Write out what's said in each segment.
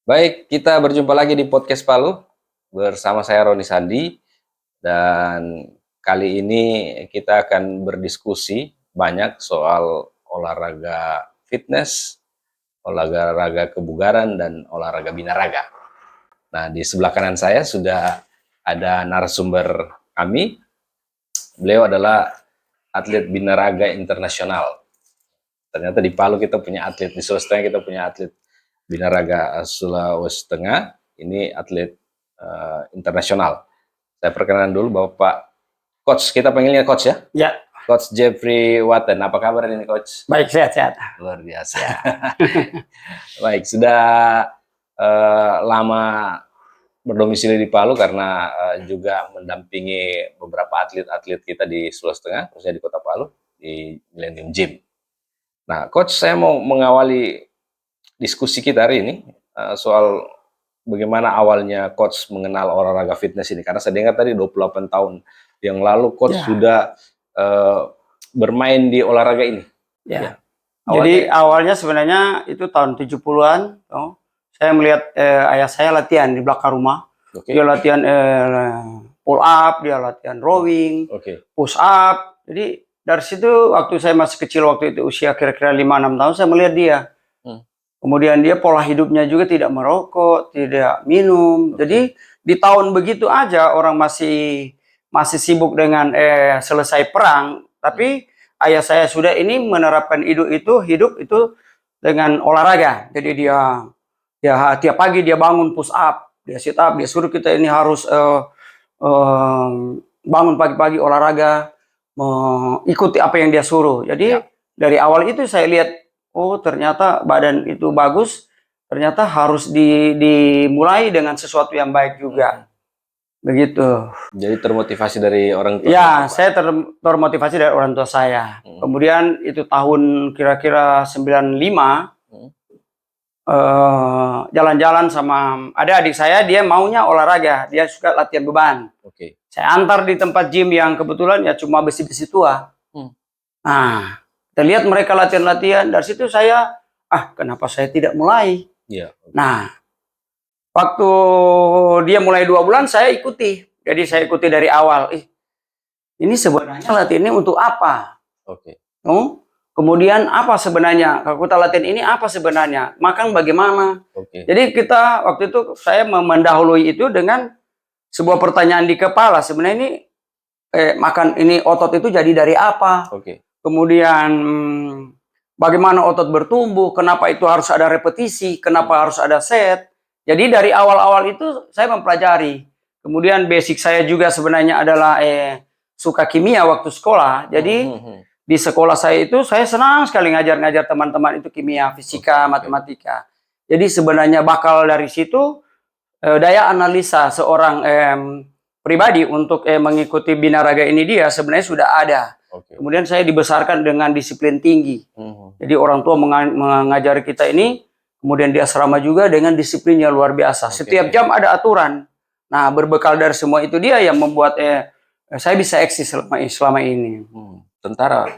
Baik, kita berjumpa lagi di podcast Palu bersama saya Roni Sandi dan kali ini kita akan berdiskusi banyak soal olahraga fitness, olahraga kebugaran dan olahraga binaraga. Nah, di sebelah kanan saya sudah ada narasumber kami. Beliau adalah atlet binaraga internasional. Ternyata di Palu kita punya atlet, di Sulawesi Tengah kita punya atlet binaraga Sulawesi Tengah. Ini atlet internasional. Saya perkenalkan dulu Bapak Coach, kita panggilnya Coach ya? Ya, Coach Jeffrey Watten. Apa kabar ini Coach? baik, sehat-sehat. Luar biasa. Baik, sudah lama berdomisili di Palu karena juga mendampingi beberapa atlet-atlet kita di Sulawesi Tengah, khususnya di Kota Palu, di Millennium Gym. Nah, Coach, saya mau mengawali diskusi kita hari ini soal bagaimana awalnya Coach mengenal olahraga fitness ini. Karena saya dengar tadi 28 tahun yang lalu Coach sudah bermain di olahraga ini. Ya. Jadi awalnya sebenarnya itu tahun 70-an. Saya melihat ayah saya latihan di belakang rumah. Dia latihan pull up, dia latihan rowing, push up. Jadi dari situ waktu saya masih kecil, waktu itu usia kira-kira 5-6 tahun, saya melihat dia. Kemudian dia pola hidupnya juga tidak merokok, tidak minum. Jadi di tahun begitu aja orang masih sibuk dengan selesai perang. Tapi ayah saya sudah ini menerapkan hidup itu dengan olahraga. Jadi dia tiap pagi dia bangun push up, dia sit up, dia suruh kita ini harus bangun pagi-pagi olahraga, mengikuti apa yang dia suruh. Jadi dari awal itu saya lihat, oh ternyata badan itu bagus, ternyata harus dimulai dengan sesuatu yang baik juga. Begitu. Jadi termotivasi dari orang tua? Ya, saya termotivasi dari orang tua saya. Kemudian itu tahun kira-kira 95, jalan-jalan sama adik saya, dia maunya olahraga, dia suka latihan beban. Saya antar di tempat gym yang kebetulan ya cuma besi-besi tua. Nah, kita lihat mereka latihan-latihan, dari situ saya, kenapa saya tidak mulai? Nah, waktu dia mulai 2 bulan, saya ikuti. Jadi saya ikuti dari awal. Ini sebenarnya latihan ini untuk apa? Kemudian apa sebenarnya? Kalau kita latihan ini apa sebenarnya? Makan bagaimana? Jadi kita waktu itu saya mendahului itu dengan sebuah pertanyaan di kepala. Sebenarnya ini makan ini otot itu jadi dari apa? Kemudian bagaimana otot bertumbuh? Kenapa itu harus ada repetisi? Kenapa harus ada set? Jadi dari awal-awal itu saya mempelajari. Kemudian basic saya juga sebenarnya adalah suka kimia waktu sekolah. Jadi di sekolah saya itu saya senang sekali ngajar teman-teman itu kimia, fisika, matematika. Jadi sebenarnya bakal dari situ daya analisa seorang pribadi untuk mengikuti binaraga ini dia sebenarnya sudah ada. Kemudian saya dibesarkan dengan disiplin tinggi. Jadi orang tua mengajari kita ini, kemudian di asrama juga dengan disiplinnya luar biasa. Setiap jam ada aturan. Nah, berbekal dari semua itu dia yang membuat saya bisa eksis selama ini. Tentara?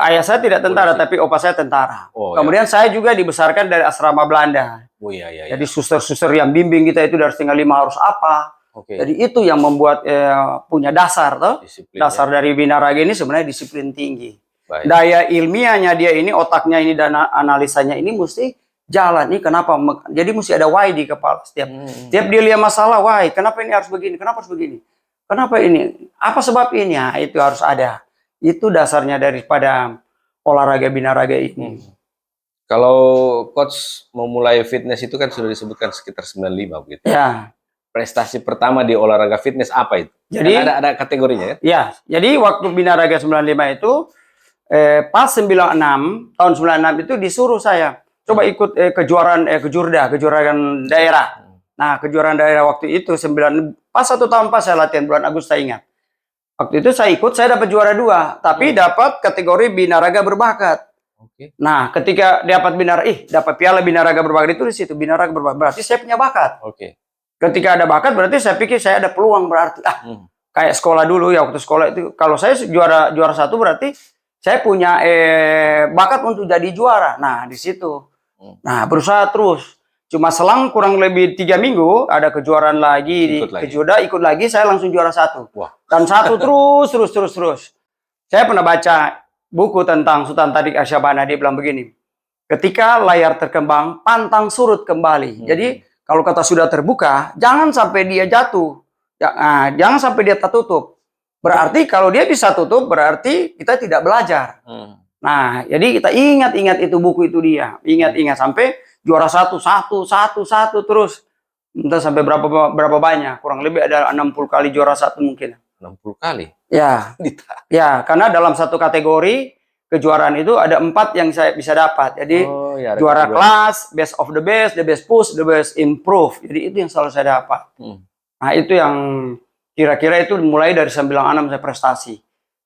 Ayah saya tidak tentara, tapi opa saya tentara. Kemudian saya juga dibesarkan dari asrama Belanda. Jadi suster-suster yang bimbing kita itu dari setengah 5 harus apa. Jadi itu yang membuat punya dasar, dasar dari binaraga ini sebenarnya disiplin tinggi. Daya ilmiahnya dia ini, otaknya ini dan analisanya ini mesti jalan. Ini kenapa? Jadi mesti ada why di kepala setiap dia lihat masalah, why? Kenapa ini harus begini? Kenapa harus begini? Kenapa ini? Apa sebab ini? Nah, itu harus ada. Itu dasarnya daripada olahraga binaraga ini. Kalau Coach memulai fitness itu kan sudah disebutkan sekitar 95 begitu. Ya. Prestasi pertama di olahraga fitness apa itu? Jadi ada kategorinya ya? Ya, jadi waktu binaraga 95 itu pas 96 tahun 96 itu disuruh saya coba ikut kejuaraan kejuaraan daerah. Nah, kejuaraan daerah waktu itu pas 1 tahun pas saya latihan bulan Agustus saya ingat. Waktu itu saya ikut, saya dapat juara 2, tapi dapat kategori binaraga berbakat. Nah, ketika dapat dapat piala binaraga berbakat itu di situ binaraga berbakat, berarti saya punya bakat. Ketika ada bakat berarti saya pikir saya ada peluang berarti. Kayak sekolah dulu ya, waktu sekolah itu kalau saya juara 1 berarti saya punya bakat untuk jadi juara. Nah, di situ. Nah, berusaha terus. Cuma selang kurang lebih 3 minggu ada kejuaraan lagi, ikut lagi, saya langsung juara 1. Wah. Dan 1 terus. Saya pernah baca buku tentang Sultan Tadik Asyabana, dia bilang begini, ketika layar terkembang, pantang surut kembali. Jadi kalau kata sudah terbuka, jangan sampai dia jatuh, jangan sampai dia tertutup. Berarti kalau dia bisa tutup, berarti kita tidak belajar. Nah, jadi kita ingat itu buku itu dia, ingat sampai juara 1 terus. Entah sampai berapa banyak, kurang lebih ada 60 kali juara 1 mungkin. 60 kali? Ya. Ya, karena dalam satu kategori kejuaraan itu ada 4 yang saya bisa dapat. Jadi juara kelas, best of the best push, the best improve. Jadi itu yang selalu saya dapat. Nah, itu yang kira-kira itu mulai dari 96 saya prestasi.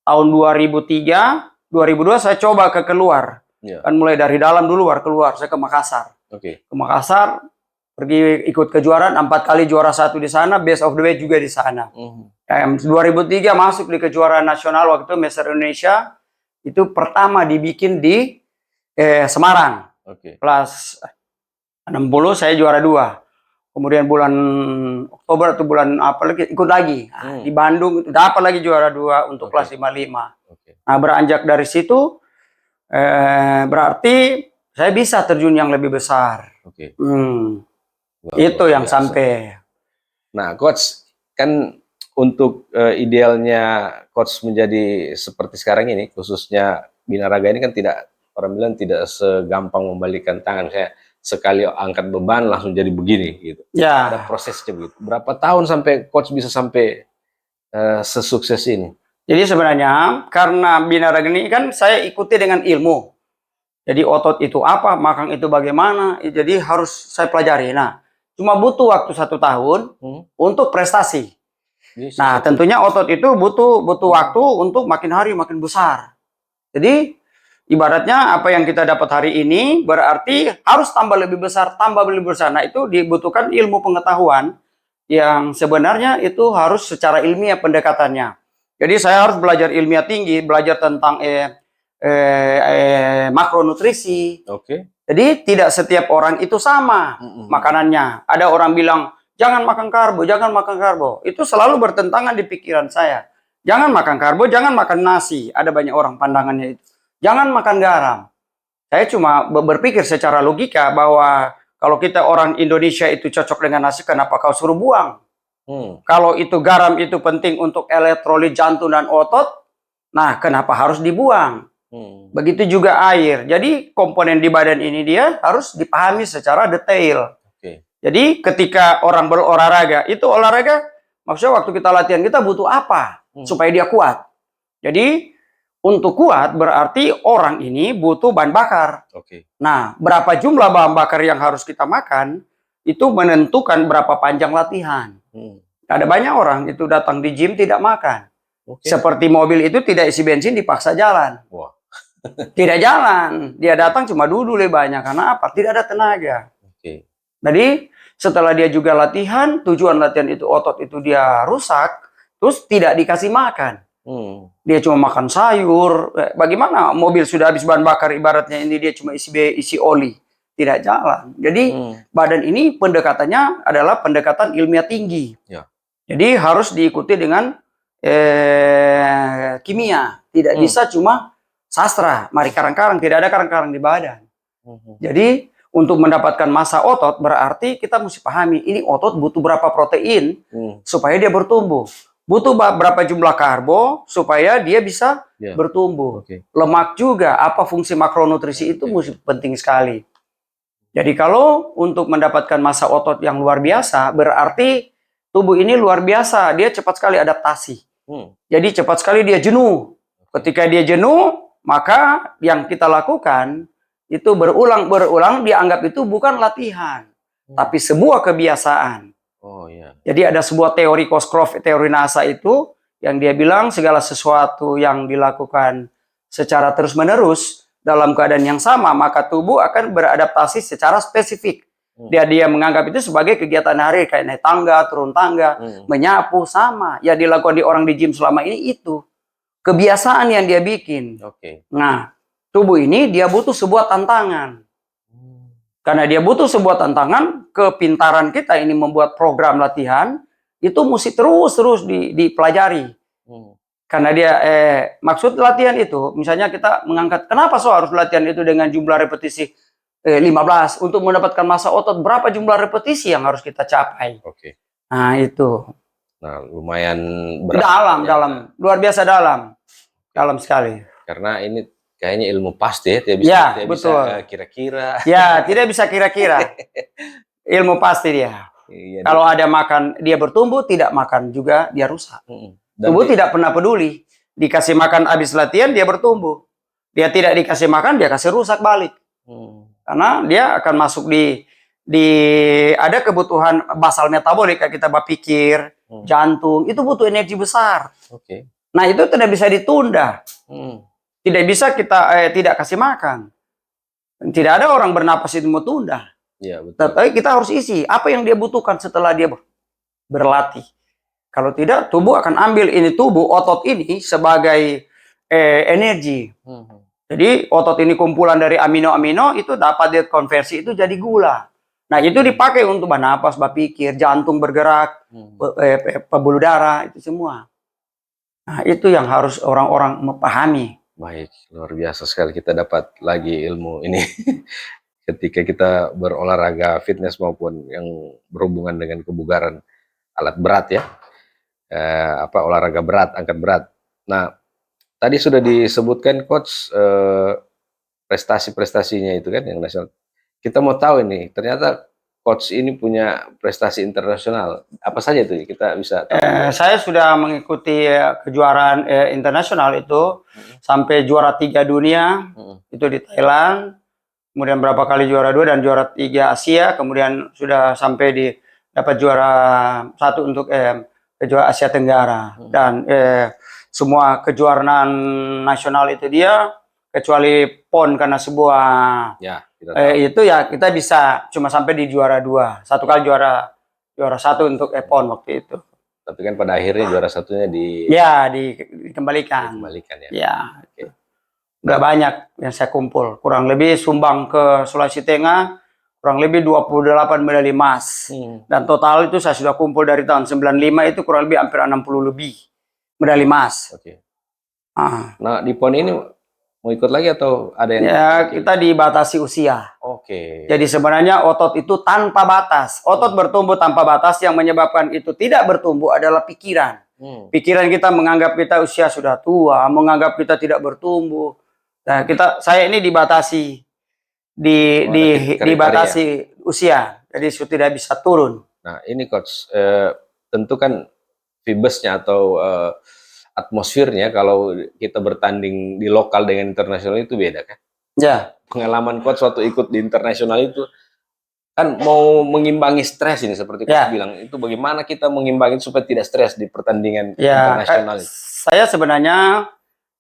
Tahun 2003, 2002 saya coba keluar. Kan mulai dari dalam dulu keluar, saya ke Makassar. Ke Makassar, pergi ikut kejuaraan, 4 kali juara 1 di sana, best of the best juga di sana. 2003 masuk di kejuaraan nasional waktu itu Master Indonesia, itu pertama dibikin di Semarang. Kelas 60 saya juara 2. Kemudian bulan Oktober atau bulan apa lagi ikut lagi. Di Bandung itu dapat lagi juara 2 untuk kelas 55. Nah, beranjak dari situ berarti saya bisa terjun yang lebih besar. Itu yang sampai. Nah, coach, kan untuk idealnya coach menjadi seperti sekarang ini, khususnya Binaraga ini kan tidak, orang bilang tidak segampang membalikan tangan. Saya sekali angkat beban langsung jadi begini gitu. Ada prosesnya begitu. Berapa tahun sampai coach bisa sampai sesukses ini? Jadi sebenarnya karena Binaraga ini kan saya ikuti dengan ilmu. Jadi otot itu apa, makang itu bagaimana, jadi harus saya pelajari. Nah, cuma butuh waktu 1 tahun untuk prestasi. Nah, tentunya otot itu butuh waktu untuk makin hari makin besar. Jadi ibaratnya apa yang kita dapat hari ini berarti harus tambah lebih besar. Nah, itu dibutuhkan ilmu pengetahuan yang sebenarnya itu harus secara ilmiah pendekatannya. Jadi saya harus belajar ilmiah tinggi, belajar tentang makronutrisi. Jadi tidak setiap orang itu sama makanannya. Ada orang bilang jangan makan karbo. Itu selalu bertentangan di pikiran saya. Jangan makan karbo, jangan makan nasi. Ada banyak orang pandangannya itu. Jangan makan garam. Saya cuma berpikir secara logika bahwa kalau kita orang Indonesia itu cocok dengan nasi, kenapa kau suruh buang? Kalau itu garam itu penting untuk elektrolit jantung dan otot, nah kenapa harus dibuang? Begitu juga air. Jadi komponen di badan ini dia harus dipahami secara detail. Jadi ketika orang berolahraga, itu olahraga maksudnya waktu kita latihan kita butuh apa supaya dia kuat. Jadi untuk kuat berarti orang ini butuh bahan bakar. Nah, berapa jumlah bahan bakar yang harus kita makan itu menentukan berapa panjang latihan. Ada banyak orang itu datang di gym tidak makan. Seperti mobil itu tidak isi bensin dipaksa jalan. Tidak jalan. Dia datang cuma duduk banyak. Karena apa? Tidak ada tenaga. Jadi setelah dia juga latihan, tujuan latihan itu otot itu dia rusak, terus tidak dikasih makan. Dia cuma makan sayur. Bagaimana mobil sudah habis bahan bakar ibaratnya ini dia cuma isi oli. Tidak jalan. Jadi badan ini pendekatannya adalah pendekatan ilmiah tinggi. Jadi harus diikuti dengan kimia. Tidak bisa cuma sastra. Mari karang-karang. Tidak ada karang-karang di badan. Jadi untuk mendapatkan massa otot berarti kita mesti pahami ini otot butuh berapa protein supaya dia bertumbuh. Butuh berapa jumlah karbo supaya dia bisa bertumbuh. Lemak juga, apa fungsi makronutrisi itu mesti penting sekali. Jadi kalau untuk mendapatkan massa otot yang luar biasa berarti tubuh ini luar biasa, dia cepat sekali adaptasi. Jadi cepat sekali dia jenuh. Ketika dia jenuh, maka yang kita lakukan itu berulang dianggap itu bukan latihan, tapi sebuah kebiasaan. Jadi ada sebuah teori Cosgrove, teori NASA itu yang dia bilang segala sesuatu yang dilakukan secara terus-menerus dalam keadaan yang sama, maka tubuh akan beradaptasi secara spesifik. Dia menganggap itu sebagai kegiatan hari kayak naik tangga, turun tangga, menyapu sama. Ya dilakukan di orang di gym selama ini itu kebiasaan yang dia bikin. Nah, tubuh ini dia butuh sebuah tantangan. Karena dia butuh sebuah tantangan, kepintaran kita ini membuat program latihan, itu mesti terus dipelajari. Karena dia, maksud latihan itu, misalnya kita mengangkat, kenapa harus latihan itu dengan jumlah repetisi 15, untuk mendapatkan massa otot, berapa jumlah repetisi yang harus kita capai. Nah itu. Nah lumayan berat. Dalam, luar biasa dalam sekali. Karena ini kayaknya ilmu pasti ya, tidak bisa kira-kira. Ya, tidak bisa kira-kira. Ilmu pasti dia. Iya, kalau ada makan, dia bertumbuh, tidak makan juga, dia rusak. Tubuh tidak pernah peduli. Dikasih makan habis latihan, dia bertumbuh. Dia tidak dikasih makan, dia kasih rusak balik. Karena dia akan masuk ada kebutuhan basal metabolik, kayak kita berpikir, jantung, itu butuh energi besar. Nah, itu tidak bisa ditunda. Tidak bisa kita tidak kasih makan. Tidak ada orang bernapas itu mau tunda. Ya, betul. Tapi kita harus isi apa yang dia butuhkan setelah dia berlatih. Kalau tidak, tubuh akan ambil ini otot ini sebagai energi. Jadi otot ini kumpulan dari amino-amino, itu dapat dikonversi itu jadi gula. Nah, itu dipakai untuk bernapas, berpikir, jantung bergerak, pembuluh darah, itu semua. Nah, itu yang harus orang-orang memahami. Baik, luar biasa sekali kita dapat lagi ilmu ini ketika kita berolahraga fitness maupun yang berhubungan dengan kebugaran, alat berat ya, olahraga berat, angkat berat. Nah, tadi sudah disebutkan coach prestasi-prestasinya itu kan yang nasional. Kita mau tahu ini, ternyata coach ini punya prestasi internasional. Apa saja itu? Kita bisa tahu. Saya sudah mengikuti kejuaraan internasional itu sampai juara 3 dunia, itu di Thailand. Kemudian berapa kali juara 2 dan juara 3 Asia. Kemudian sudah sampai dapat juara 1 untuk kejuaraan Asia Tenggara. Dan semua kejuaraan nasional itu dia, kecuali PON karena sebuah itu ya kita bisa cuma sampai di juara 2. Satu kali juara 1 untuk PON waktu itu. Tapi kan pada akhirnya juara satunya dikembalikan ya. Ya. Udah banyak yang saya kumpul. Kurang lebih sumbang ke Sulawesi Tengah kurang lebih 28 medali emas. Dan total itu saya sudah kumpul dari tahun 95 itu kurang lebih hampir 60 lebih medali emas. Nah, di PON ini mau ikut lagi atau ada yang? Ya, kita dibatasi usia. Jadi sebenarnya otot itu tanpa batas. Otot bertumbuh tanpa batas, yang menyebabkan itu tidak bertumbuh adalah pikiran. Pikiran kita menganggap kita usia sudah tua, menganggap kita tidak bertumbuh. Nah, saya ini dibatasi dibatasi usia. Jadi sudah tidak bisa turun. Nah, ini coach, tentu kan fibesnya atau atmosfernya kalau kita bertanding di lokal dengan internasional itu beda kan? Ya. Pengalaman coach waktu ikut di internasional itu kan mau mengimbangi stres ini seperti coach bilang, itu bagaimana kita mengimbangi supaya tidak stres di pertandingan internasional itu? Saya sebenarnya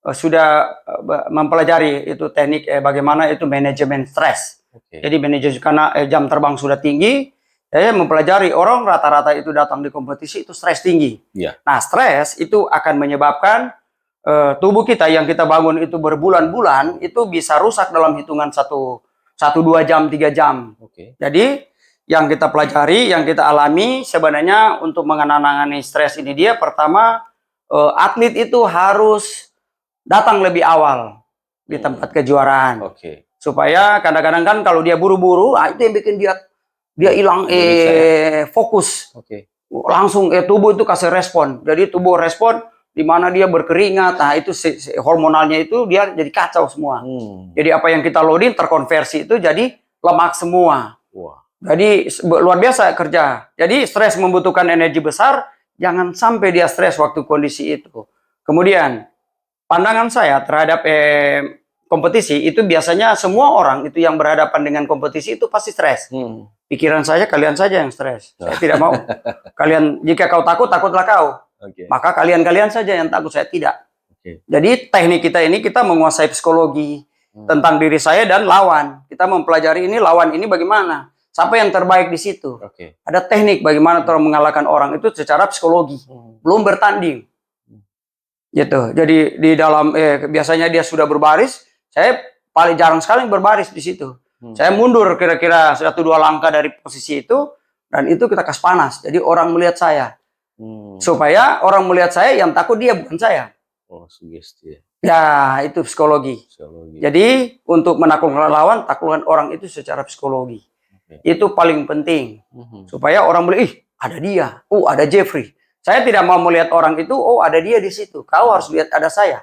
sudah mempelajari itu teknik bagaimana itu manajemen stres. Jadi manajemen karena jam terbang sudah tinggi. Saya mempelajari orang rata-rata itu datang di kompetisi itu stres tinggi. Nah, stres itu akan menyebabkan tubuh kita yang kita bangun itu berbulan-bulan itu bisa rusak dalam hitungan 1-2 jam, 3 jam. Jadi yang kita pelajari, yang kita alami sebenarnya untuk menangani stres ini dia pertama atlet itu harus datang lebih awal di tempat kejuaraan. Supaya kadang-kadang kan kalau dia buru-buru, itu yang bikin dia hilang fokus. Langsung tubuh itu kasih respon. Jadi tubuh respon di mana dia berkeringat. Nah, itu hormonalnya itu dia jadi kacau semua. Jadi apa yang kita loading terkonversi itu jadi lemak semua. Jadi luar biasa kerja. Jadi stres membutuhkan energi besar, jangan sampai dia stres waktu kondisi itu. Kemudian pandangan saya terhadap kompetisi itu biasanya semua orang itu yang berhadapan dengan kompetisi itu pasti stres. Pikiran saya kalian saja yang stres. Saya tidak mau. Kalian jika kau takut, takutlah kau. Maka kalian saja yang takut, saya tidak. Jadi teknik kita ini kita menguasai psikologi tentang diri saya dan lawan. Kita mempelajari ini lawan ini bagaimana. Siapa yang terbaik di situ. Ada teknik bagaimana orang mengalahkan orang itu secara psikologi. Belum bertanding. Gitu. Jadi di dalam biasanya dia sudah berbaris. Saya paling jarang sekali berbaris di situ. Saya mundur kira-kira 1-2 langkah dari posisi itu, dan itu kita kasih panas. Jadi orang melihat saya. Supaya orang melihat saya, yang takut dia bukan saya. Oh, sugesti. Ya, itu psikologi. Jadi untuk menaklukkan lawan, taklukkan orang itu secara psikologi. Itu paling penting. Supaya orang melihat, ih, ada dia. Oh, ada Jeffrey. Saya tidak mau melihat orang itu, oh, ada dia di situ. Kau harus lihat ada saya.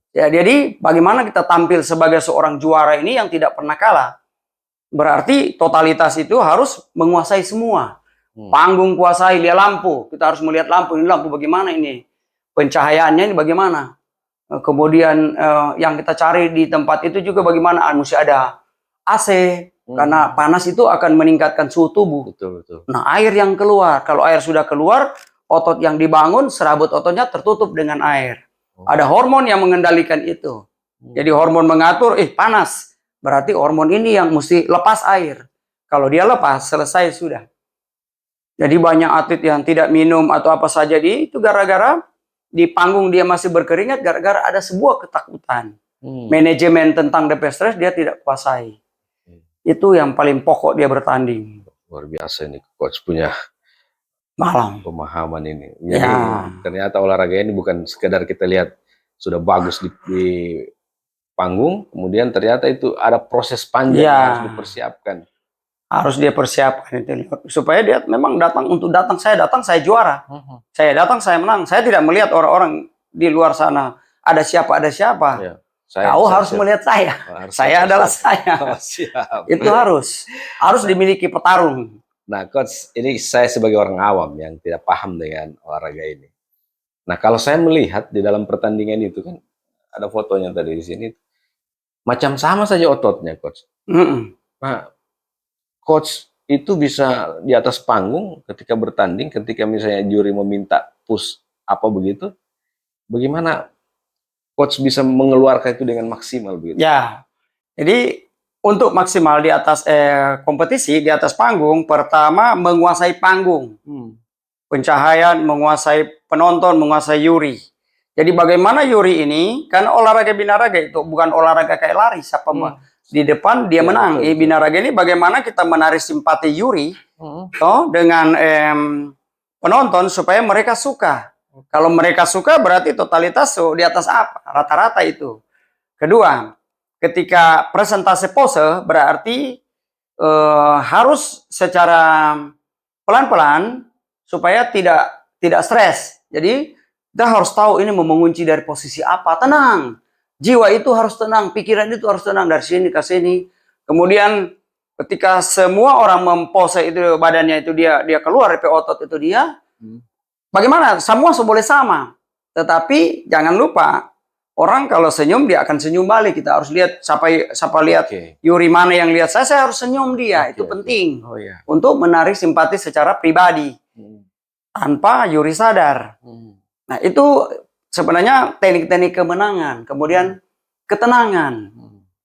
Ya, jadi bagaimana kita tampil sebagai seorang juara ini yang tidak pernah kalah? Berarti totalitas itu harus menguasai semua. Panggung kuasai, lihat lampu. Kita harus melihat lampu. Ini lampu bagaimana ini? Pencahayaannya ini bagaimana? Kemudian yang kita cari di tempat itu juga bagaimana? Mesti ada AC. Karena panas itu akan meningkatkan suhu tubuh. Nah, air yang keluar. Kalau air sudah keluar, otot yang dibangun, serabut ototnya tertutup dengan air. Ada hormon yang mengendalikan itu. Jadi hormon mengatur, panas. Berarti hormon ini yang mesti lepas air. Kalau dia lepas, selesai sudah. Jadi banyak atlet yang tidak minum atau apa saja itu gara-gara di panggung dia masih berkeringat, gara-gara ada sebuah ketakutan. Manajemen tentang DP stres dia tidak kuasai. Itu yang paling pokok dia bertanding. Luar biasa ini coach punya pemahaman ini. Jadi ternyata olahraga ini bukan sekedar kita lihat sudah bagus di panggung, kemudian ternyata itu ada proses panjang yang harus dipersiapkan. Harus dia persiapkan itu supaya dia memang datang saya juara. Saya datang saya menang. Saya tidak melihat orang-orang di luar sana ada siapa. Kau harus melihat saya. Saya adalah saya. Itu harus dimiliki petarung. Nah, coach, ini saya sebagai orang awam yang tidak paham dengan olahraga ini. Nah, kalau saya melihat di dalam pertandingan itu kan ada fotonya tadi di sini, macam sama saja ototnya, coach. Nah, coach itu bisa di atas panggung ketika bertanding, ketika misalnya juri meminta push apa begitu, bagaimana coach bisa mengeluarkan itu dengan maksimal begitu? Ya, jadi untuk maksimal di atas kompetisi, di atas panggung, pertama menguasai panggung. Pencahayaan, menguasai penonton, menguasai juri. Jadi bagaimana juri ini, karena olahraga binaraga itu bukan olahraga kayak lari, siapa di depan dia menang. Binaraga ini bagaimana kita menarik simpati juri dengan penonton supaya mereka suka. Kalau mereka suka berarti totalitas di atas apa? Rata-rata itu. Kedua, ketika presentasi pose berarti harus secara pelan-pelan supaya tidak stres. Jadi kita harus tahu ini mau mengunci dari posisi apa. Tenang. Jiwa itu harus tenang, pikiran itu harus tenang dari sini ke sini. Kemudian ketika semua orang mempose itu badannya itu dia keluar dari otot itu dia. Bagaimana? Semua boleh sama. Tetapi jangan lupa orang kalau senyum dia akan senyum balik. Kita harus lihat siapa lihat juri mana yang lihat saya harus senyum dia. Itu penting untuk menarik simpati secara pribadi tanpa juri sadar. Nah itu sebenarnya teknik-teknik kemenangan. Kemudian ketenangan.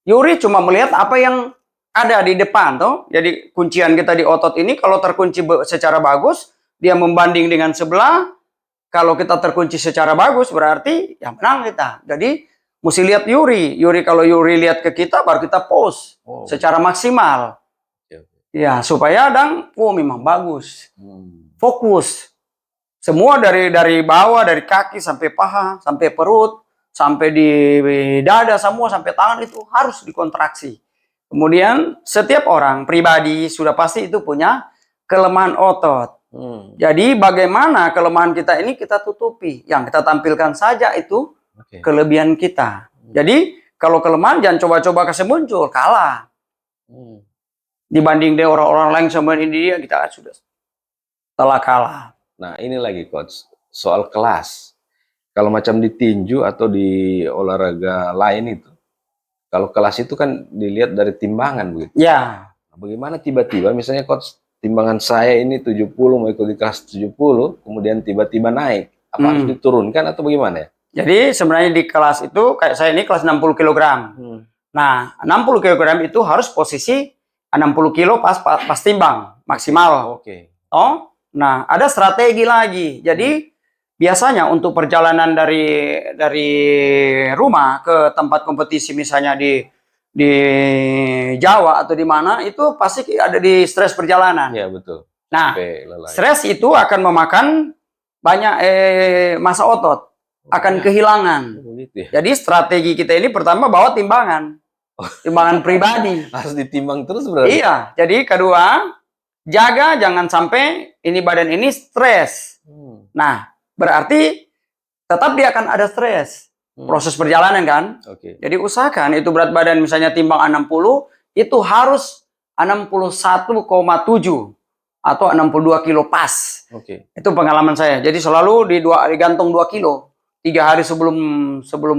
Juri cuma melihat apa yang ada di depan toh. Jadi kuncian kita di otot ini kalau terkunci secara bagus, dia membanding dengan sebelah. Kalau kita terkunci secara bagus berarti yang menang kita. Jadi mesti lihat Yuri. Kalau Yuri lihat ke kita baru kita pose secara maksimal. Ya supaya memang bagus. Fokus. Semua dari bawah, dari kaki sampai paha, sampai perut, sampai di dada, semua sampai tangan itu harus dikontraksi. Kemudian setiap orang pribadi sudah pasti itu punya kelemahan otot. Jadi bagaimana kelemahan kita ini kita tutupi. Yang kita tampilkan saja itu kelebihan kita. Jadi kalau kelemahan jangan coba-coba kasih muncul, kalah. Dibanding dia orang-orang lain sama ini kita sudah telah kalah. Nah ini lagi coach, soal kelas. Kalau macam di tinju atau di olahraga lain itu, kalau kelas itu kan dilihat dari timbangan begitu. Ya. Nah, bagaimana tiba-tiba misalnya coach, timbangan saya ini 70 mau ikut di kelas 70, kemudian tiba-tiba naik. Apa harus diturunkan atau bagaimana ya? Jadi sebenarnya di kelas itu kayak saya ini kelas 60 kg. Nah, 60 kg itu harus posisi 60 kg pas timbang maksimal. Nah, ada strategi lagi. Jadi biasanya untuk perjalanan dari rumah ke tempat kompetisi misalnya di di Jawa atau di mana itu pasti ada di stres perjalanan. Iya betul. Nah, stres itu akan memakan banyak massa otot, akan kehilangan. Jadi strategi kita ini pertama bawa timbangan pribadi. Harus ditimbang terus berarti. Iya. Jadi kedua, jaga jangan sampai ini badan ini stres. Nah, berarti tetap dia akan ada stres. Proses perjalanan kan. Jadi usahakan itu berat badan misalnya timbang 60, itu harus 61,7 atau 62 kilo pas. Itu pengalaman saya. Jadi selalu digantung 2 kilo 3 hari sebelum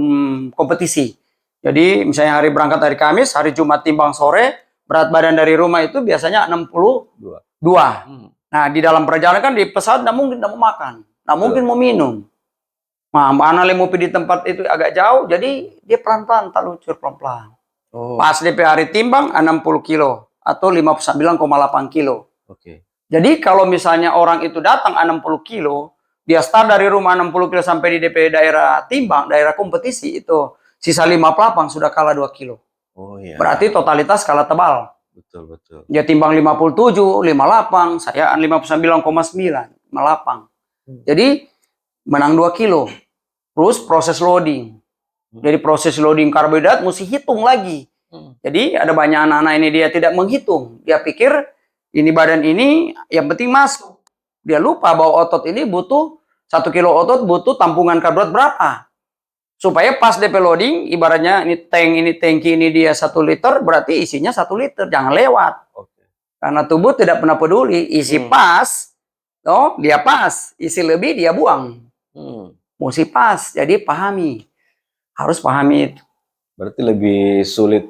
kompetisi. Jadi misalnya hari berangkat hari Kamis, hari Jumat timbang sore, berat badan dari rumah itu biasanya 62. Nah, di dalam perjalanan kan di pesawat tidak mungkin mau makan, tidak mungkin mau minum. Nah, mana lemopi di tempat itu agak jauh, jadi dia pelan-pelan, tak lucur pelan-pelan. Pas DP hari timbang 60 kilo atau 59,8 kilo. Jadi kalau misalnya orang itu datang 60 kilo, dia start dari rumah 60 kilo sampai di DP daerah timbang, daerah kompetisi itu sisa 58 sudah kalah 2 kilo. Berarti totalitas kalah tebal. Betul. Dia timbang 57, 58, saya 59,9, 58. Jadi menang 2 kilo. Terus proses loading. Jadi proses loading karbohidrat mesti hitung lagi. Jadi ada banyak anak-anak ini dia tidak menghitung. Dia pikir ini badan ini yang penting masuk. Dia lupa bahwa otot ini butuh 1 kilo otot butuh tampungan karbohidrat berapa. Supaya pas DP loading, ibaratnya ini tangki ini dia 1 liter, berarti isinya 1 liter. Jangan lewat. Karena tubuh tidak pernah peduli. Isi pas, dia pas. Isi lebih, dia buang. Mesti pas. Jadi pahami. Harus pahami itu. Berarti lebih sulit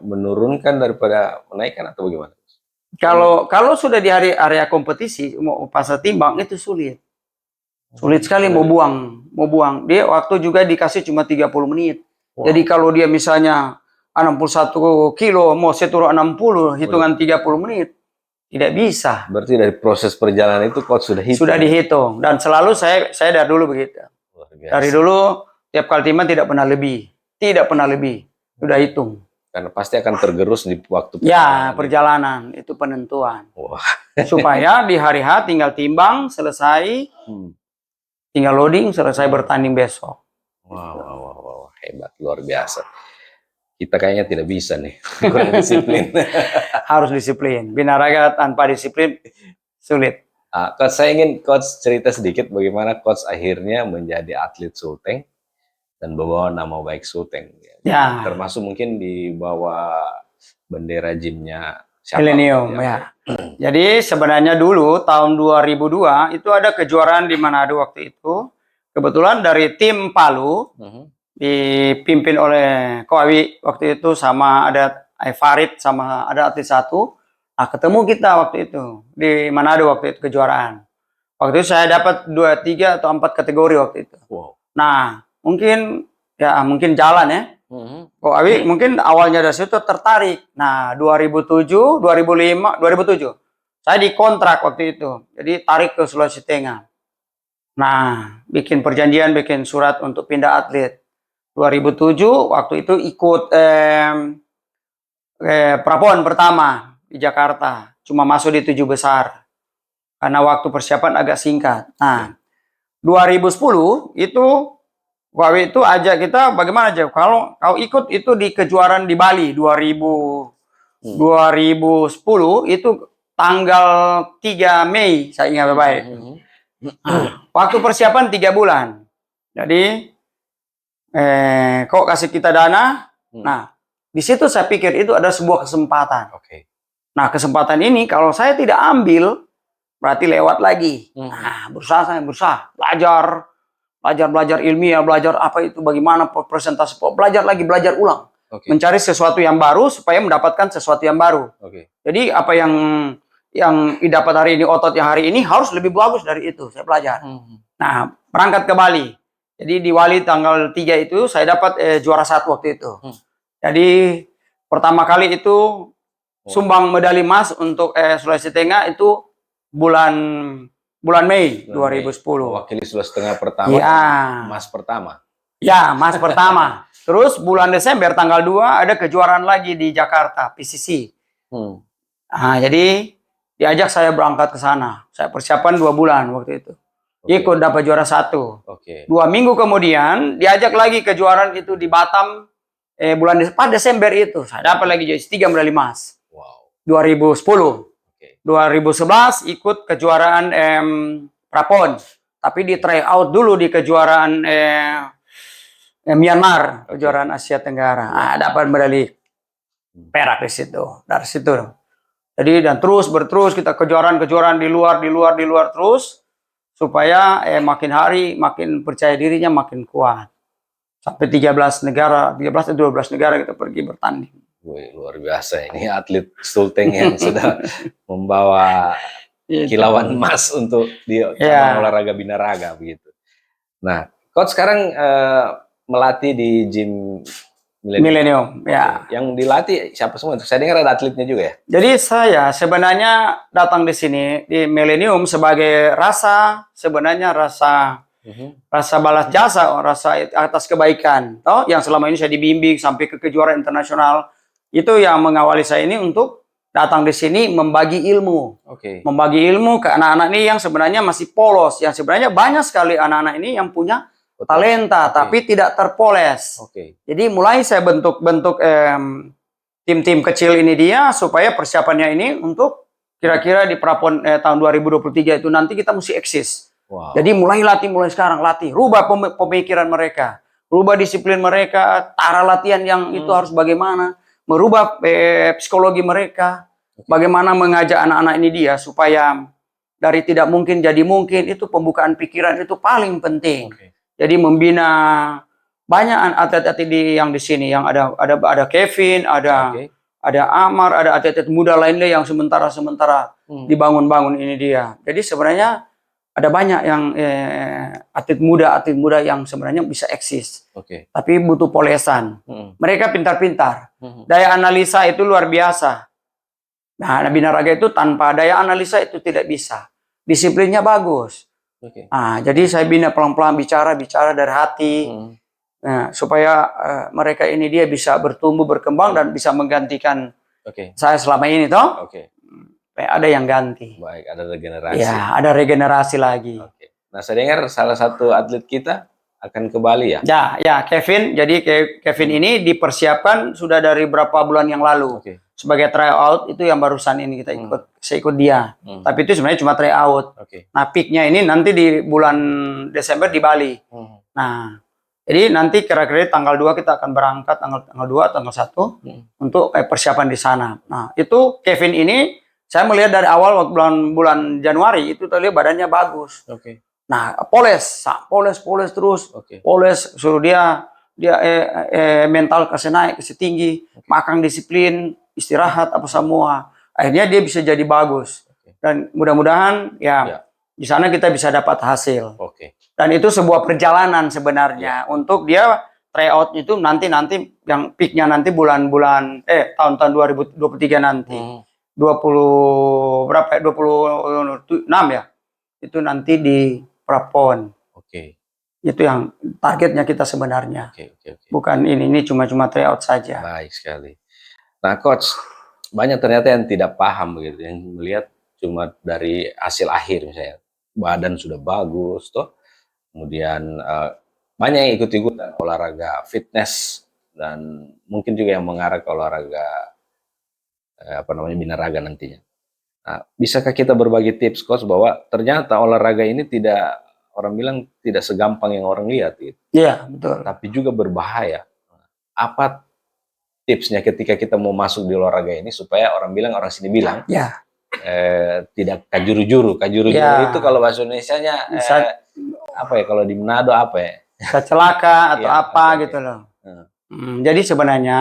menurunkan daripada menaikkan atau bagaimana? Kalau sudah di area kompetisi, mau pasar timbang, itu sulit. Sulit sekali mau buang. Dia waktu juga dikasih cuma 30 menit. Jadi kalau dia misalnya 61 kilo, mau saya turun 60, hitungan 30 menit. Tidak bisa. Berarti dari proses perjalanan itu coach sudah hitung? Sudah dihitung. Dan selalu saya dari dulu begitu. Dari dulu, tiap kali timbang tidak pernah lebih. Tidak pernah lebih. Sudah hitung. Karena pasti akan tergerus di waktu perjalanan. Ya, perjalanan. Itu penentuan. Supaya di hari H tinggal timbang, selesai. Tinggal loading, selesai bertanding besok. Wow, hebat, luar biasa. Kita kayaknya tidak bisa nih, kurang disiplin. Harus disiplin. Binaraga tanpa disiplin sulit. Coach, saya ingin coach cerita sedikit bagaimana coach akhirnya menjadi atlet Sulteng dan membawa nama baik Sulteng. Ya. Termasuk mungkin dibawa bendera gymnya Millennium, ya. Jadi sebenarnya dulu tahun 2002 itu ada kejuaraan di Manado waktu itu. Kebetulan dari tim Palu dipimpin oleh Koawi waktu itu sama ada Farid sama ada atlet satu. Nah, ketemu kita waktu itu di Manado waktu itu kejuaraan. Waktu itu saya dapat 2, 3 atau 4 kategori waktu itu. Nah, mungkin jalan ya. Koawi mungkin awalnya dari situ tertarik. Nah, 2007, 2005, 2007 saya dikontrak waktu itu. Jadi tarik ke Sulawesi Tengah. Nah, bikin perjanjian, bikin surat untuk pindah atlet. 2007 waktu itu ikut Prapon pertama di Jakarta. Cuma masuk di 7 besar. Karena waktu persiapan agak singkat. Nah, 2010 itu Koawi itu ajak kita bagaimana aja. Kalau kau ikut itu di kejuaraan di Bali 2010 itu tanggal 3 Mei saya ingat baik. Waktu persiapan 3 bulan. Jadi kok kasih kita dana. Nah, di situ saya pikir itu ada sebuah kesempatan. Nah, kesempatan ini kalau saya tidak ambil berarti lewat lagi. Nah, berusaha belajar ilmiah, belajar apa itu bagaimana presentasi, belajar ulang. Mencari sesuatu yang baru supaya mendapatkan sesuatu yang baru. Jadi apa yang didapat hari ini, otot yang hari ini harus lebih bagus dari itu. Saya belajar. Nah, berangkat ke Bali. Jadi di Bali tanggal 3 itu saya dapat juara 1 waktu itu. Jadi pertama kali itu sumbang medali emas untuk Sulawesi Tengah itu bulan Mei 2010. Wakili Sulawesi Tengah pertama. Ya. Emas pertama. Ya, emas pertama. Terus bulan Desember tanggal 2 ada kejuaraan lagi di Jakarta, PCC. Nah, jadi diajak saya berangkat ke sana. Saya persiapan 2 bulan waktu itu. Ikut dapat juara 1. 2 minggu kemudian diajak lagi kejuaraan itu di Batam bulan Desember itu. Saya dapat lagi jadi 3 medali emas. 2010. 2011 ikut kejuaraan Prapon. Tapi di try out dulu di kejuaraan Myanmar, kejuaraan Asia Tenggara. Nah, dapat medali perak di situ. Dari situ. Jadi dan berterus kita kejuaraan di luar terus supaya makin hari makin percaya dirinya makin kuat. Sampai 13 negara, 13 atau 12 negara kita pergi bertanding. Wih, luar biasa ini atlet Sulteng yang sudah membawa kilauan emas untuk di cabang olahraga binaraga begitu. Nah, Coach sekarang melatih di gym Millennium. Ya. Yang dilatih siapa semua? Saya dengar ada atletnya juga ya. Jadi saya sebenarnya datang di sini di Millennium sebagai rasa balas jasa, rasa atas kebaikan. Toh yang selama ini saya dibimbing sampai ke kejuaraan internasional. Itu yang mengawali saya ini untuk datang di sini membagi ilmu. Membagi ilmu ke anak-anak ini yang sebenarnya masih polos, yang sebenarnya banyak sekali anak-anak ini yang punya talenta tapi tidak terpoles. Jadi mulai saya bentuk tim-tim kecil ini dia supaya persiapannya ini untuk kira-kira di Prapon tahun 2023 itu nanti kita mesti eksis. Jadi mulai sekarang latih, rubah pemikiran mereka, rubah disiplin mereka, cara latihan yang itu harus bagaimana, merubah psikologi mereka, bagaimana mengajak anak-anak ini dia supaya dari tidak mungkin jadi mungkin. Itu pembukaan pikiran itu paling penting. Jadi membina banyak atlet-atlet yang di sini yang ada Kevin, ada Amar, ada atlet-atlet muda lainnya yang sementara dibangun ini dia. Jadi sebenarnya ada banyak yang atlet muda yang sebenarnya bisa eksis. Tapi butuh polesan. Mereka pintar-pintar. Daya analisa itu luar biasa. Nah, binaraga itu tanpa daya analisa itu tidak bisa. Disiplinnya bagus. Nah, jadi saya bina pelan-pelan bicara dari hati. Nah, supaya mereka ini dia bisa bertumbuh, berkembang dan bisa menggantikan saya selama ini toh. Ada yang ganti. Baik, ada regenerasi. Ya, ada regenerasi lagi. Nah, saya dengar salah satu atlet kita akan ke Bali ya? Ya, Kevin. Jadi Kevin ini dipersiapkan sudah dari berapa bulan yang lalu. Sebagai tryout itu yang barusan ini kita ikut, saya ikut dia. Tapi itu sebenarnya cuma tryout. Nah, peaknya ini nanti di bulan Desember di Bali. Nah, jadi nanti kira-kira tanggal 2 kita akan berangkat, tanggal 2, tanggal 1 untuk persiapan di sana. Nah, itu Kevin ini saya melihat dari awal bulan Januari itu terlihat badannya bagus. Nah, poles terus. Poles suruh dia mental kasih naik, kasih tinggi, makan disiplin, istirahat apa semua. Akhirnya dia bisa jadi bagus. Dan mudah-mudahan di sana kita bisa dapat hasil. Dan itu sebuah perjalanan sebenarnya untuk dia tryout itu nanti yang peaknya nanti bulan-bulan tahun-tahun 2023 nanti. 26 ya. Itu nanti di Prapon. Itu yang targetnya kita sebenarnya. Bukan ini cuma tryout saja. Baik sekali. Nah, Coach, banyak ternyata yang tidak paham begitu, yang melihat cuma dari hasil akhir misalnya. Badan sudah bagus toh. Kemudian banyak yang ikut-ikutan olahraga fitness dan mungkin juga yang mengarah ke olahraga binaraga nantinya. Nah, bisakah kita berbagi tips, Coach, bahwa ternyata olahraga ini orang bilang tidak segampang yang orang lihat gitu. Iya, betul. Tapi juga berbahaya. Apa tipsnya ketika kita mau masuk di olahraga ini supaya orang sini bilang tidak kajuru-juru itu kalau bahasa Indonesianya kalau di Manado bisa celaka atau gitu loh. Jadi sebenarnya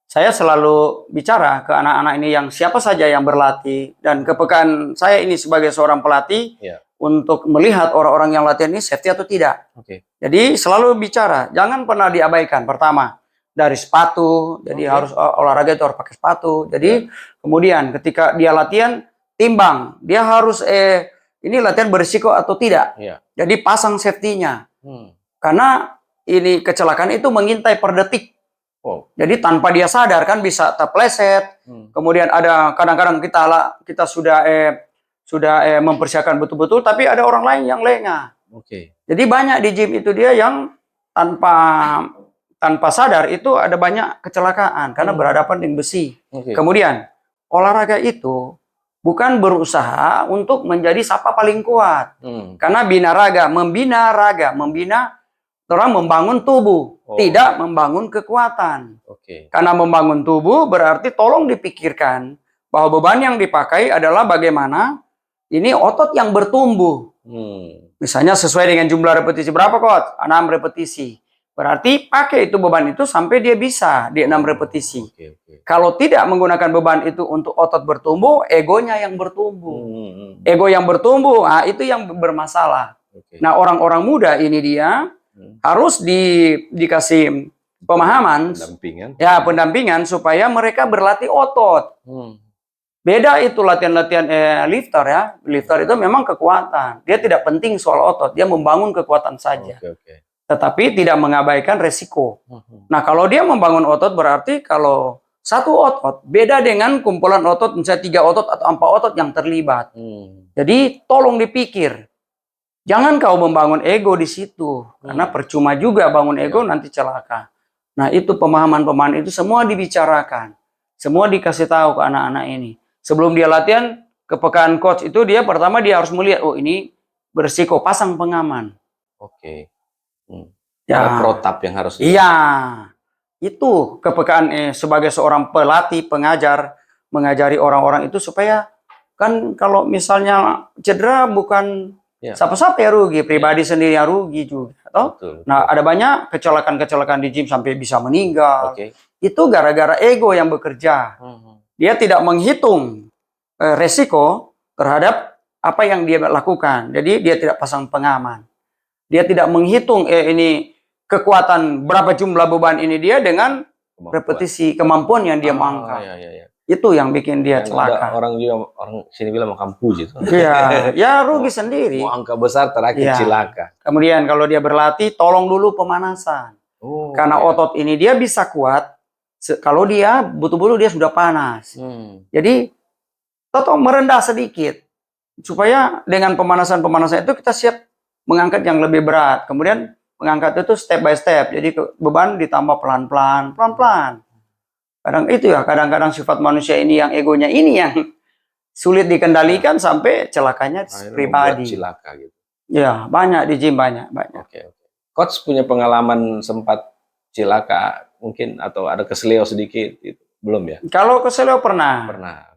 saya selalu bicara ke anak-anak ini yang siapa saja yang berlatih, dan kepekaan saya ini sebagai seorang pelatih untuk melihat orang-orang yang latihan ini safety atau tidak. Jadi selalu bicara, jangan pernah diabaikan. Pertama, dari sepatu, jadi harus olahraga itu harus pakai sepatu. Jadi kemudian ketika dia latihan, timbang, dia harus ini latihan berisiko atau tidak. Jadi pasang safety-nya. Karena ini kecelakaan itu mengintai per detik. Oh. Jadi tanpa dia sadar kan bisa terpleset. Kemudian ada kadang-kadang kita sudah mempersiapkan betul-betul, tapi ada orang lain yang lengah. Jadi banyak di gym itu dia yang tanpa sadar itu ada banyak kecelakaan karena berhadapan dengan besi. Kemudian olahraga itu bukan berusaha untuk menjadi siapa paling kuat. Karena membina orang membangun tubuh, tidak membangun kekuatan. Karena membangun tubuh berarti tolong dipikirkan bahwa beban yang dipakai adalah bagaimana ini otot yang bertumbuh. Misalnya sesuai dengan jumlah repetisi berapa, Coach? 6 repetisi. Berarti pakai itu beban itu sampai dia bisa di 6 repetisi. Kalau tidak menggunakan beban itu untuk otot bertumbuh, egonya yang bertumbuh. Ego yang bertumbuh, itu yang bermasalah. Nah, orang-orang muda ini dia harus dikasih pemahaman, pendampingan supaya mereka berlatih otot. Beda itu latihan-latihan lifter ya. Lifter itu memang kekuatan. Dia tidak penting soal otot, dia membangun kekuatan saja. Tetapi tidak mengabaikan resiko. Nah, kalau dia membangun otot berarti kalau satu otot beda dengan kumpulan otot, misalnya 3 otot atau 4 otot yang terlibat. Jadi tolong dipikir. Jangan kau membangun ego di situ. Karena percuma juga bangun ego nanti celaka. Nah, itu pemahaman-pemahaman itu semua dibicarakan. Semua dikasih tahu ke anak-anak ini. Sebelum dia latihan, kepekaan coach itu dia pertama dia harus melihat, oh ini berisiko, pasang pengaman. Ada protap yang harus. Iya. Itu kepekaan sebagai seorang pelatih, pengajar, mengajari orang-orang itu supaya kan kalau misalnya cedera bukan siapa-siapa ya rugi, pribadi sendiri yang rugi juga. Nah, ada banyak kecelakaan-kecelakaan di gym sampai bisa meninggal. Itu gara-gara ego yang bekerja. Dia tidak menghitung resiko terhadap apa yang dia lakukan. Jadi dia tidak pasang pengaman. Dia tidak menghitung ini kekuatan berapa jumlah beban ini dia dengan repetisi kemampuan yang dia mengangkat. Itu yang bikin dia celaka. Orang sini bilang makan puji. Ya rugi sendiri. Mau angka besar terakhir celaka. Kemudian kalau dia berlatih, tolong dulu pemanasan. Karena otot ini dia bisa kuat kalau dia betul-betul dia sudah panas. Jadi tolong merendah sedikit supaya dengan pemanasan itu kita siap mengangkat yang lebih berat. Kemudian mengangkat itu step by step. Jadi beban ditambah pelan-pelan. Kadang-kadang sifat manusia ini yang egonya ini yang sulit dikendalikan sampai celakanya pribadi. Celaka gitu. Ya, banyak di gym banyak. Coach punya pengalaman sempat celaka mungkin atau ada keseleo sedikit gitu. Belum ya? Kalau keseleo pernah.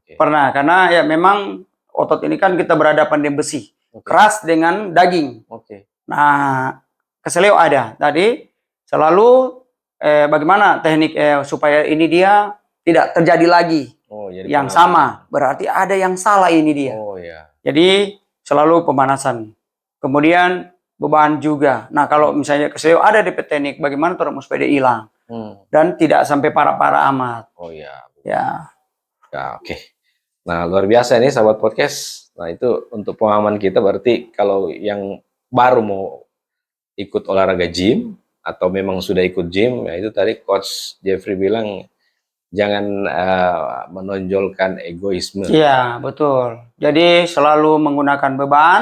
Pernah karena ya memang otot ini kan kita berhadapan dengan besi. Keras dengan daging. Nah, keseleo ada. Tadi selalu bagaimana teknik supaya ini dia tidak terjadi lagi yang sama. Berarti ada yang salah ini dia. Jadi selalu pemanasan. Kemudian beban juga. Nah, kalau misalnya keseleo ada di teknik, bagaimana terus supaya dia hilang dan tidak sampai parah-parah amat. Nah, luar biasa nih sahabat podcast. Nah, itu untuk pengalaman kita berarti kalau yang baru mau ikut olahraga gym atau memang sudah ikut gym, ya itu tadi Coach Jeffrey bilang jangan menonjolkan egoisme. Iya, betul. Jadi selalu menggunakan beban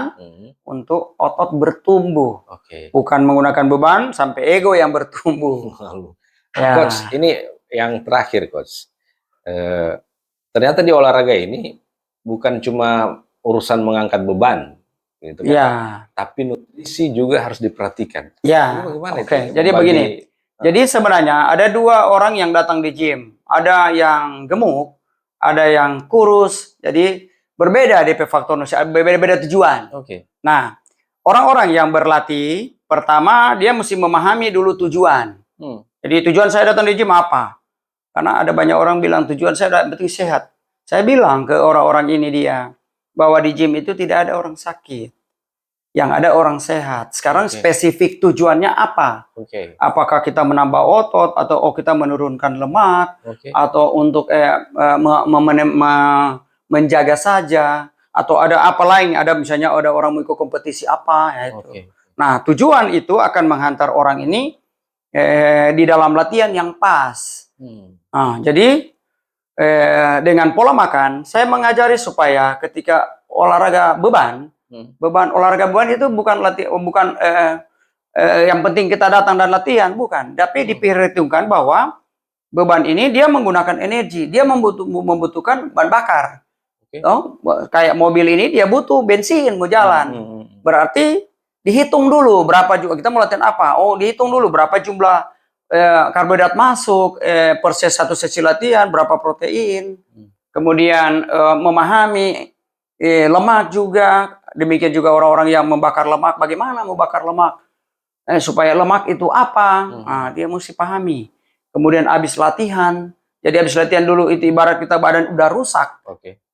untuk otot bertumbuh. Bukan menggunakan beban sampai ego yang bertumbuh. Coach, ini yang terakhir, Coach. Ternyata di olahraga ini bukan cuma urusan mengangkat beban, gitu kan? Tapi nutrisi juga harus diperhatikan. Jadi begini. Jadi sebenarnya ada 2 orang yang datang di gym. Ada yang gemuk, ada yang kurus. Jadi berbeda DP faktor usia, berbeda tujuan. Nah, orang-orang yang berlatih, pertama dia mesti memahami dulu tujuan. Jadi tujuan saya datang di gym apa? Karena ada banyak orang bilang tujuan saya penting sehat. Saya bilang ke orang-orang ini dia bahwa di gym itu tidak ada orang sakit. Yang ada orang sehat. Sekarang spesifik tujuannya apa? Apakah kita menambah otot atau kita menurunkan lemak atau untuk menjaga saja atau ada apa lain? Ada misalnya ada orang mau ikut kompetisi apa ya itu. Nah, tujuan itu akan menghantar orang ini di dalam latihan yang pas. Nah, jadi dengan pola makan, saya mengajari supaya ketika olahraga beban, olahraga beban itu bukan yang penting kita datang dan latihan, bukan. Tapi diperhitungkan bahwa beban ini dia menggunakan energi, dia membutuhkan bahan bakar. Oh, kayak mobil ini dia butuh bensin mau jalan. Berarti dihitung dulu berapa juga kita mau latihan apa. Oh, dihitung dulu berapa jumlah karbohidrat masuk per satu sesi latihan, berapa protein. Kemudian memahami lemak juga. Demikian juga orang-orang yang membakar lemak, bagaimana membakar lemak. Supaya lemak itu apa? Nah, dia mesti pahami. Kemudian habis latihan. Jadi habis latihan dulu itu ibarat kita badan udah rusak.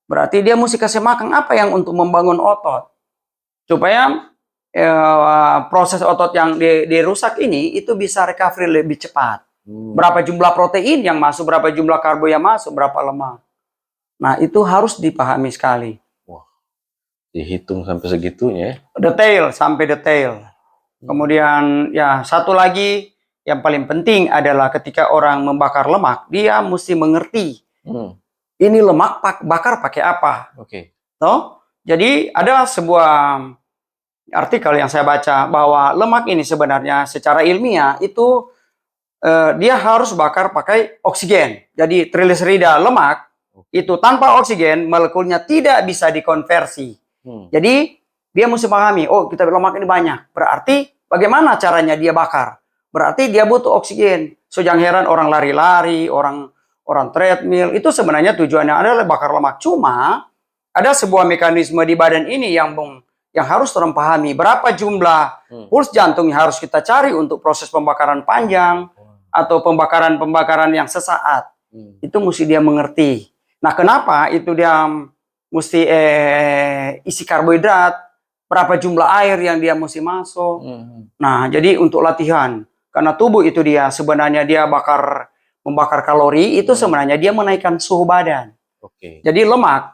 Berarti dia mesti kasih makan apa yang untuk membangun otot. Supaya proses otot yang dirusak ini itu bisa recovery lebih cepat. Berapa jumlah protein yang masuk, berapa jumlah karbo yang masuk, berapa lemak. Nah, itu harus dipahami sekali. Wah, dihitung sampai segitunya. Detail, sampai detail. Kemudian ya satu lagi yang paling penting adalah ketika orang membakar lemak, dia mesti mengerti. Ini lemak bakar pakai apa? Toh? Jadi ada sebuah artikel yang saya baca bahwa lemak ini sebenarnya secara ilmiah itu dia harus bakar pakai oksigen. Jadi trigliserida lemak itu tanpa oksigen molekulnya tidak bisa dikonversi. Jadi dia mesti pahami, oh kita lemak ini banyak. Berarti bagaimana caranya dia bakar? Berarti dia butuh oksigen. So jangan heran orang lari-lari, orang treadmill, itu sebenarnya tujuannya adalah bakar lemak. Cuma ada sebuah mekanisme di badan ini yang harus orang pahami. Berapa jumlah puls jantung yang harus kita cari untuk proses pembakaran panjang atau pembakaran yang sesaat. Itu mesti dia mengerti. Nah, kenapa itu dia mesti isi karbohidrat, berapa jumlah air yang dia mesti masuk. Nah, jadi untuk latihan. Karena tubuh itu dia sebenarnya dia membakar kalori, itu sebenarnya dia menaikkan suhu badan. Jadi lemak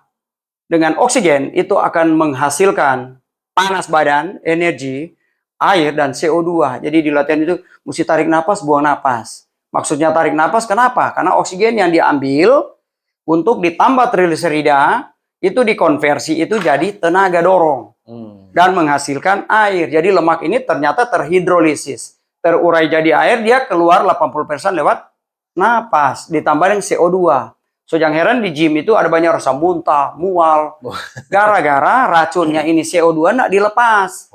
dengan oksigen itu akan menghasilkan panas badan, energi, air, dan CO2. Jadi di latihan itu mesti tarik napas, buang napas. Maksudnya tarik napas kenapa? Karena oksigen yang diambil untuk ditambah trigliserida itu dikonversi itu jadi tenaga dorong dan menghasilkan air. Jadi lemak ini ternyata terhidrolisis, terurai jadi air, dia keluar 80% lewat napas ditambahin CO2. So jangan heran di gym itu ada banyak rasa muntah, mual, gara-gara racunnya ini CO2 nak dilepas.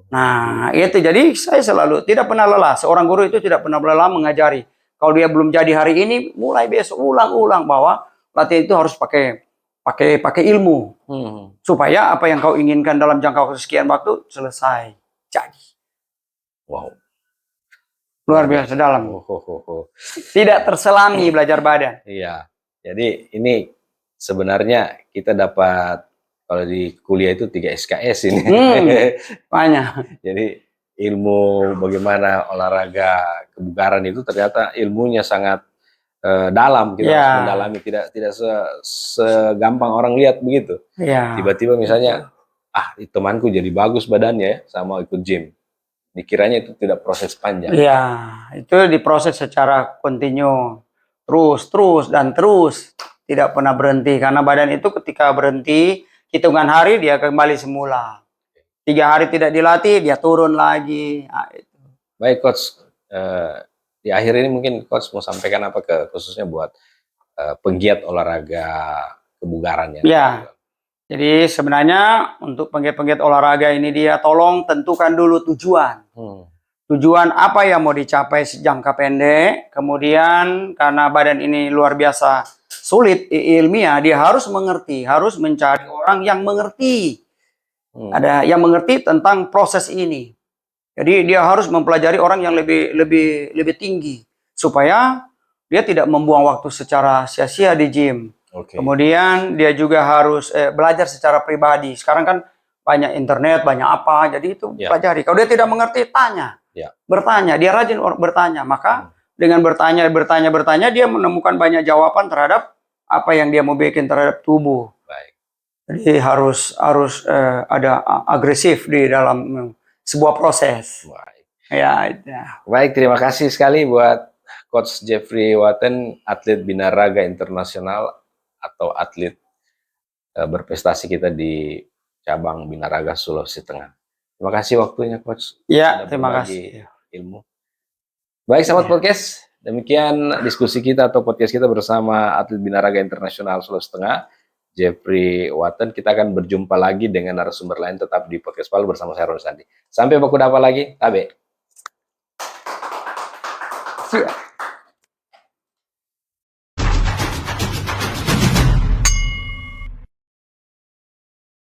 Nah itu jadi saya selalu tidak pernah lelah. Seorang guru itu tidak pernah lelah mengajari. Kalau dia belum jadi hari ini, mulai besok ulang-ulang bahwa latihan itu harus pakai ilmu supaya apa yang kau inginkan dalam jangka waktu sekian waktu selesai jadi. Wow, luar biasa dalam. Tidak terselami belajar badan. Iya, jadi ini sebenarnya kita dapat kalau di kuliah itu 3 SKS ini. Banyak. Jadi ilmu bagaimana olahraga kebugaran itu ternyata ilmunya sangat dalam, kita harus mendalami, tidak segampang orang lihat begitu. Tiba-tiba misalnya, temanku jadi bagus badannya ya, sama ikut gym. Dikiranya itu tidak proses panjang. Iya, itu diproses secara kontinu, terus dan terus, tidak pernah berhenti. Karena badan itu ketika berhenti, hitungan hari dia kembali semula. 3 hari tidak dilatih, dia turun lagi. Nah, itu. Baik Coach, di akhir ini mungkin Coach mau sampaikan apa khususnya buat penggiat olahraga kebugaran ya. Jadi sebenarnya untuk penggiat-penggiat olahraga ini dia tolong tentukan dulu tujuan. Tujuan apa yang mau dicapai jangka pendek. Kemudian karena badan ini luar biasa sulit ilmiah, dia harus mengerti, harus mencari orang yang mengerti. Ada yang mengerti tentang proses ini. Jadi dia harus mempelajari orang yang lebih tinggi supaya dia tidak membuang waktu secara sia-sia di gym. Kemudian dia juga harus belajar secara pribadi. Sekarang kan banyak internet, banyak apa, jadi itu pelajari. Kalau dia tidak mengerti, tanya, bertanya. Dia rajin bertanya. Maka dengan bertanya, dia menemukan banyak jawaban terhadap apa yang dia mau bikin terhadap tubuh. Jadi harus ada agresif di dalam sebuah proses. Ya, itu. Baik, terima kasih sekali buat Coach Jeffrey Watten, atlet binaraga internasional atau atlet berprestasi kita di cabang binaraga Sulawesi Tengah. Terima kasih waktunya, Coach. Ya, Sudah terima berbagi kasih. ilmu. Baik, sahabat Ya. podcast. Demikian diskusi kita atau podcast kita bersama atlet binaraga internasional Sulawesi Tengah, Jeffrey Watten. Kita akan berjumpa lagi dengan narasumber lain tetap di podcast Palu bersama saya Ron Sandi. Sampai baku dapat lagi, tabe. Siap.